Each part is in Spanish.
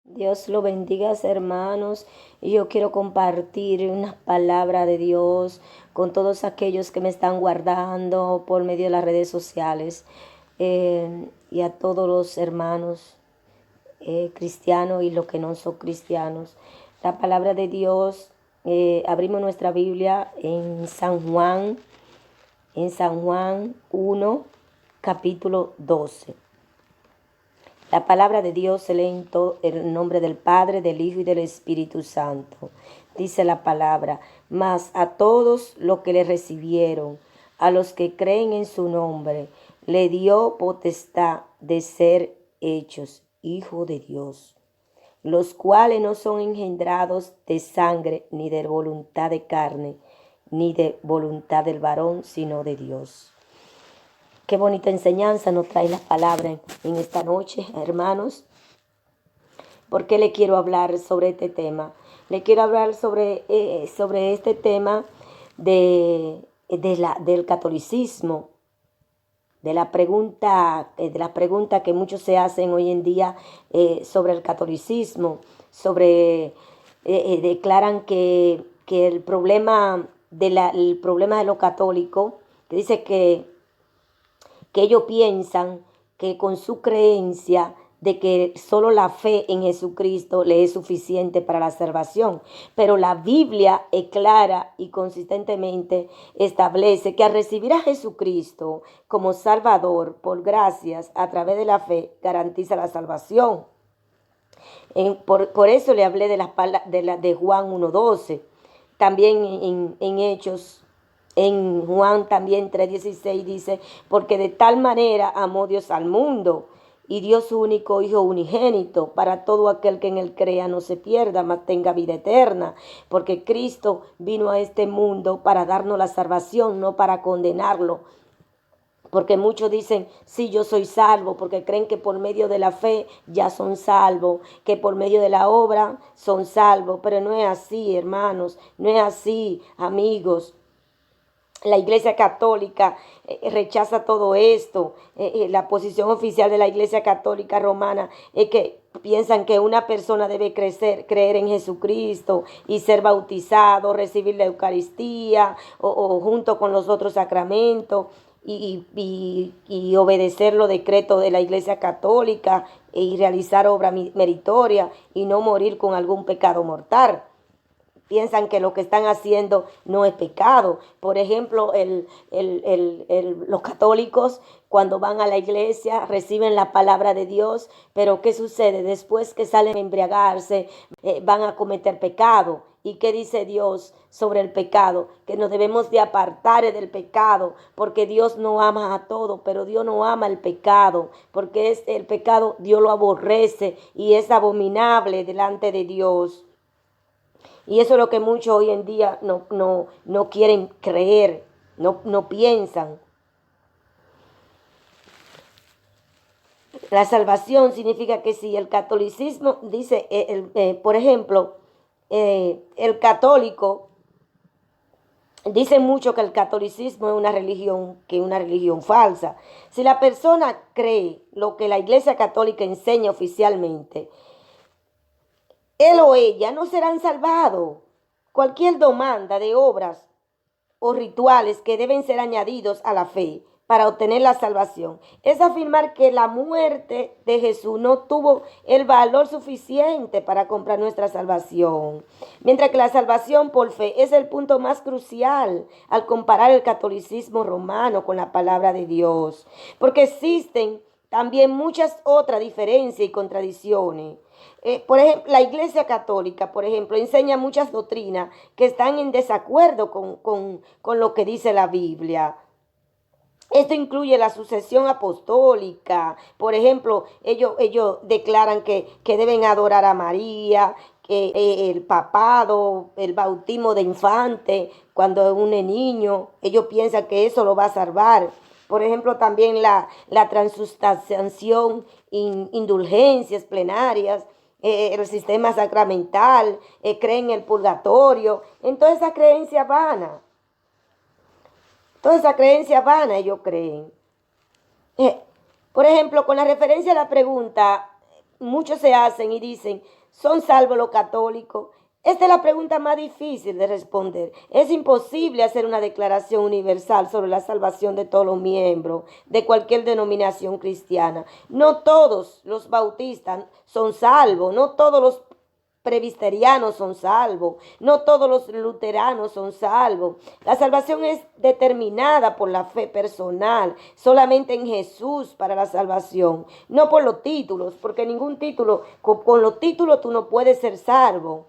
Dios lo bendiga, hermanos. Y yo quiero compartir una palabra de Dios con todos aquellos que me están guardando por medio de las redes sociales. Y a todos los hermanos cristianos y los que no son cristianos. La palabra de Dios, abrimos nuestra Biblia en San Juan 1, capítulo 12. La palabra de Dios se lee en todo el nombre del Padre, del Hijo y del Espíritu Santo. Dice la palabra: mas a todos los que le recibieron, a los que creen en su nombre, le dio potestad de ser hechos hijos de Dios, los cuales no son engendrados de sangre, ni de voluntad de carne, ni de voluntad del varón, sino de Dios. Qué bonita enseñanza nos trae la palabra en esta noche, hermanos. ¿Por qué le quiero hablar sobre este tema? Le quiero hablar sobre este tema del catolicismo, de la pregunta que muchos se hacen hoy en día sobre el catolicismo, declaran que el problema de lo católico, que dice que ellos piensan que con su creencia de que solo la fe en Jesucristo le es suficiente para la salvación. Pero la Biblia es clara y consistentemente establece que al recibir a Jesucristo como Salvador por gracias a través de la fe garantiza la salvación. Por eso le hablé de Juan 1:12. También en Hechos, en Juan también 3:16 dice: porque de tal manera amó Dios al mundo y dio su único Hijo unigénito para todo aquel que en él crea no se pierda, mas tenga vida eterna. Porque Cristo vino a este mundo para darnos la salvación, no para condenarlo. Porque muchos dicen: sí, yo soy salvo, porque creen que por medio de la fe ya son salvos, que por medio de la obra son salvos. Pero no es así, hermanos, no es así, amigos. La Iglesia Católica rechaza todo esto. La posición oficial de la Iglesia Católica Romana es que piensan que una persona debe creer en Jesucristo y ser bautizado, recibir la Eucaristía o junto con los otros sacramentos y obedecer los decretos de la Iglesia Católica y realizar obra meritoria y no morir con algún pecado mortal. Piensan que lo que están haciendo no es pecado. Por ejemplo, los católicos cuando van a la iglesia reciben la palabra de Dios, pero ¿qué sucede? Después que salen a embriagarse, van a cometer pecado. ¿Y qué dice Dios sobre el pecado? Que nos debemos de apartar del pecado, porque Dios no ama a todo, pero Dios no ama el pecado, porque el pecado Dios lo aborrece y es abominable delante de Dios. Y eso es lo que muchos hoy en día no quieren creer, no piensan. La salvación significa que si el catolicismo dice, por ejemplo, el católico, dice mucho que el catolicismo es una religión falsa. Si la persona cree lo que la Iglesia Católica enseña oficialmente, él o ella no serán salvados. Cualquier demanda de obras o rituales que deben ser añadidos a la fe para obtener la salvación es afirmar que la muerte de Jesús no tuvo el valor suficiente para comprar nuestra salvación. Mientras que la salvación por fe es el punto más crucial al comparar el catolicismo romano con la palabra de Dios. Porque existen también muchas otras diferencias y contradicciones. Por ejemplo, la Iglesia Católica, por ejemplo, enseña muchas doctrinas que están en desacuerdo con lo que dice la Biblia. Esto incluye la sucesión apostólica. Por ejemplo, ellos declaran que deben adorar a María, que el papado, el bautismo de infante, cuando es un niño, ellos piensan que eso lo va a salvar. Por ejemplo, también la transustanciación, indulgencias plenarias, el sistema sacramental, creen en el purgatorio, en toda esa creencia vana. Toda esa creencia vana ellos creen. Por ejemplo, con la referencia a la pregunta, muchos se hacen y dicen, ¿son salvos los católicos? Esta es la pregunta más difícil de responder. Es imposible hacer una declaración universal sobre la salvación de todos los miembros de cualquier denominación cristiana. No todos los bautistas son salvos, no todos los presbiterianos son salvos, no todos los luteranos son salvos. La salvación es determinada por la fe personal, solamente en Jesús para la salvación, no por los títulos, porque ningún título, con los títulos tú no puedes ser salvo,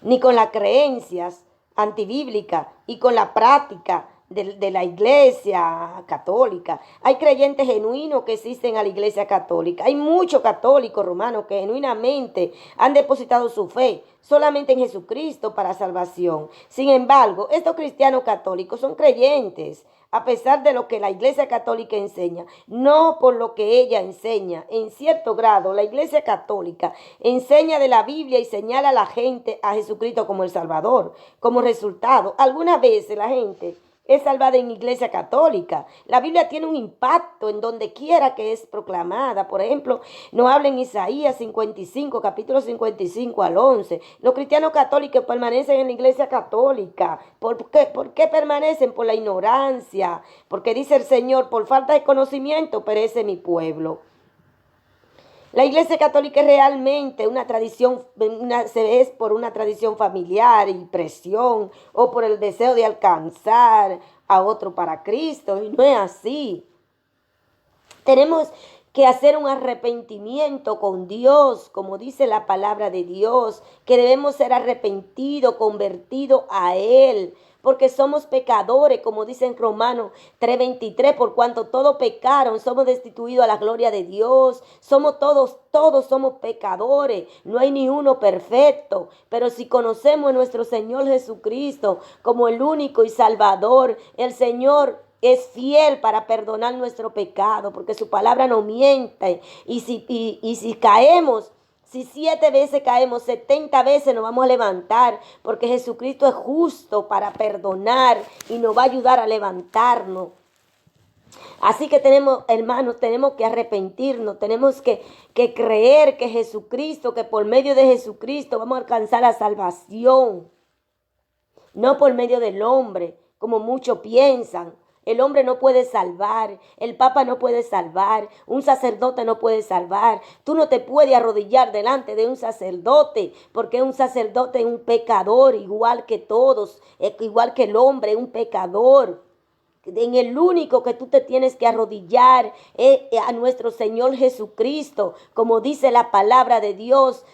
ni con las creencias antibíblicas y con la práctica de la iglesia católica. Hay creyentes genuinos que existen a la iglesia católica. Hay muchos católicos romanos que genuinamente han depositado su fe solamente en Jesucristo para salvación. Sin embargo, estos cristianos católicos son creyentes a pesar de lo que la iglesia católica enseña, no por lo que ella enseña. En cierto grado, la iglesia católica enseña de la Biblia y señala a la gente a Jesucristo como el Salvador. Como resultado, algunas veces la gente es salvada en iglesia católica. La Biblia tiene un impacto en donde quiera que es proclamada. Por ejemplo, nos habla en Isaías 55, capítulo 55 al 11. Los cristianos católicos permanecen en la iglesia católica. ¿Por qué permanecen? Por la ignorancia. Porque dice el Señor, por falta de conocimiento perece mi pueblo. La iglesia católica es realmente una tradición, se es por una tradición familiar y presión o por el deseo de alcanzar a otro para Cristo. Y no es así. Tenemos que hacer un arrepentimiento con Dios, como dice la palabra de Dios, que debemos ser arrepentidos, convertidos a Él, porque somos pecadores, como dice en Romanos 3:23, por cuanto todos pecaron, somos destituidos a la gloria de Dios, somos todos somos pecadores, no hay ni uno perfecto, pero si conocemos a nuestro Señor Jesucristo como el único y Salvador, el Señor es fiel para perdonar nuestro pecado, porque su palabra no miente, y si caemos, si 7 veces caemos, 70 veces nos vamos a levantar, porque Jesucristo es justo para perdonar y nos va a ayudar a levantarnos. Así que hermanos, tenemos que arrepentirnos, tenemos que creer que Jesucristo, que por medio de Jesucristo vamos a alcanzar la salvación, no por medio del hombre, como muchos piensan. El hombre no puede salvar, el papa no puede salvar, un sacerdote no puede salvar. Tú no te puedes arrodillar delante de un sacerdote, porque un sacerdote es un pecador igual que todos, igual que el hombre es un pecador. En el único que tú te tienes que arrodillar es a nuestro Señor Jesucristo, como dice la palabra de Dios,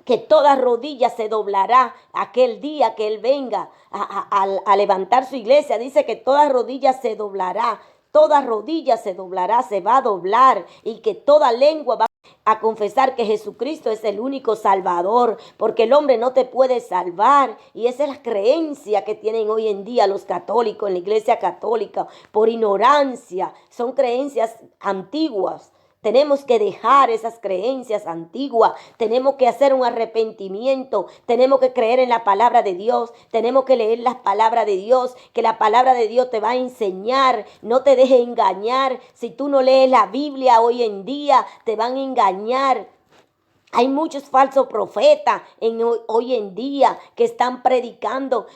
que toda rodilla se doblará aquel día que Él venga a levantar su iglesia. Dice que toda rodilla se doblará, se va a doblar, y que toda lengua va a confesar que Jesucristo es el único Salvador, porque el hombre no te puede salvar. Y esa es la creencia que tienen hoy en día los católicos en la iglesia católica, por ignorancia. Son creencias antiguas. Tenemos que dejar esas creencias antiguas, tenemos que hacer un arrepentimiento, tenemos que creer en la palabra de Dios, tenemos que leer la palabra de Dios, que la palabra de Dios te va a enseñar, no te dejes engañar. Si tú no lees la Biblia hoy en día, te van a engañar. Hay muchos falsos profetas hoy en día que están predicando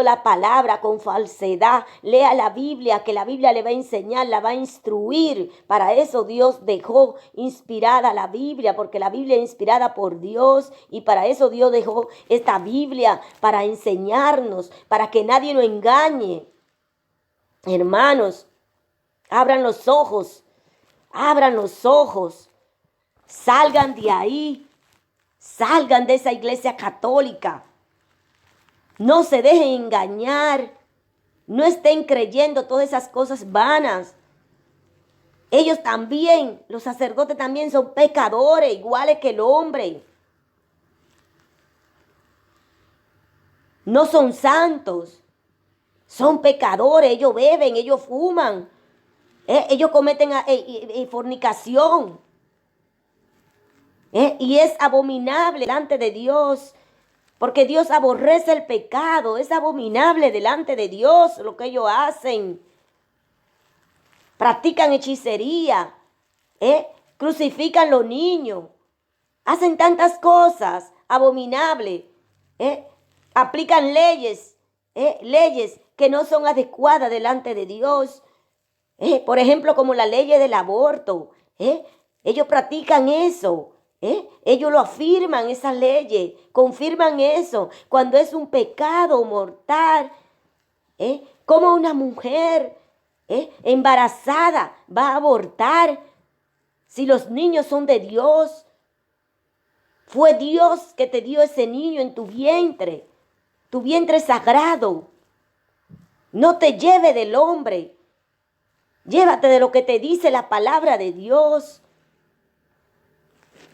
la palabra con falsedad. Lea la Biblia, que la Biblia le va a enseñar, la va a instruir. Para eso Dios dejó inspirada la Biblia, porque la Biblia es inspirada por Dios, y para eso Dios dejó esta Biblia, para enseñarnos, para que nadie nos engañe. Hermanos, abran los ojos, abran los ojos. Salgan de ahí, salgan de esa iglesia católica. No se dejen engañar, no estén creyendo todas esas cosas vanas. Ellos también, los sacerdotes también son pecadores, iguales que el hombre. No son santos, son pecadores, ellos beben, ellos fuman, ellos cometen fornicación. Y es abominable delante de Dios, porque Dios aborrece el pecado. Es abominable delante de Dios lo que ellos hacen. Practican hechicería, crucifican los niños, hacen tantas cosas abominables, aplican leyes que no son adecuadas delante de Dios. Por ejemplo, como la ley del aborto. Ellos practican eso. Ellos lo afirman, esas leyes, confirman eso, cuando es un pecado mortal. Como una mujer embarazada va a abortar si los niños son de Dios. Fue Dios que te dio ese niño en tu vientre sagrado. No te lleve del hombre, llévate de lo que te dice la palabra de Dios.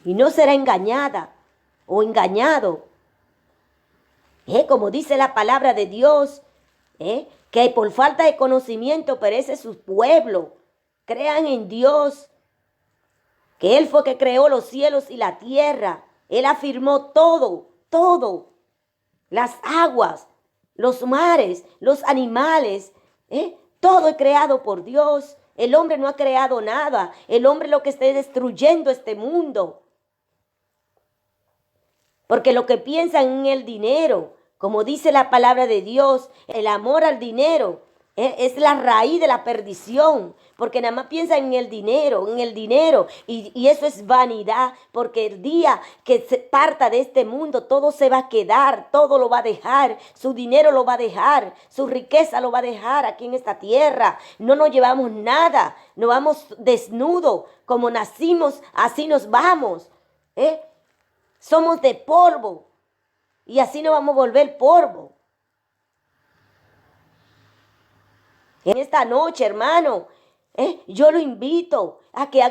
Y no será engañada o engañado. Como dice la palabra de Dios, que por falta de conocimiento perece su pueblo. Crean en Dios, que Él fue que creó los cielos y la tierra. Él afirmó todo. Las aguas, los mares, los animales, todo es creado por Dios. El hombre no ha creado nada. El hombre es lo que está destruyendo este mundo. Porque lo que piensan en el dinero, como dice la palabra de Dios, el amor al dinero es la raíz de la perdición. Porque nada más piensan en el dinero. Y eso es vanidad. Porque el día que se parta de este mundo, todo se va a quedar, todo lo va a dejar. Su dinero lo va a dejar, su riqueza lo va a dejar aquí en esta tierra. No nos llevamos nada, nos vamos desnudos. Como nacimos, así nos vamos. Somos de polvo y así nos vamos a volver polvo. En esta noche, hermano, yo lo invito a que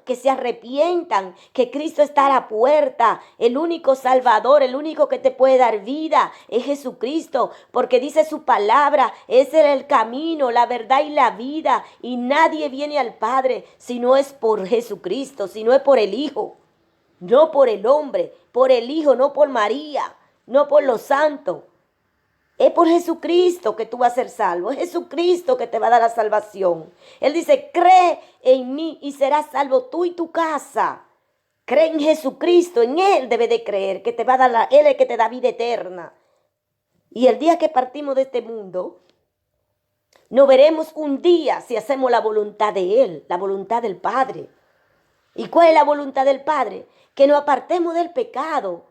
que se arrepientan, que Cristo está a la puerta. El único Salvador, el único que te puede dar vida es Jesucristo, porque dice su palabra, ese es el camino, la verdad y la vida, y nadie viene al Padre si no es por Jesucristo, si no es por el Hijo. No por el hombre, por el Hijo, no por María, no por los santos. Es por Jesucristo que tú vas a ser salvo. Es Jesucristo que te va a dar la salvación. Él dice, cree en mí y serás salvo tú y tu casa. Cree en Jesucristo, en Él debe de creer, que te va a dar Él es el que te da vida eterna. Y el día que partimos de este mundo, nos veremos un día si hacemos la voluntad de Él, la voluntad del Padre. ¿Y cuál es la voluntad del Padre? Que nos apartemos del pecado,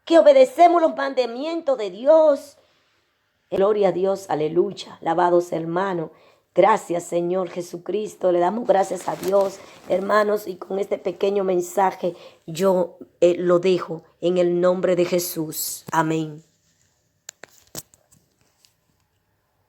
que obedecemos los mandamientos de Dios. Gloria a Dios, aleluya, alabados hermanos. Gracias Señor Jesucristo, le damos gracias a Dios, hermanos, y con este pequeño mensaje yo lo dejo en el nombre de Jesús. Amén.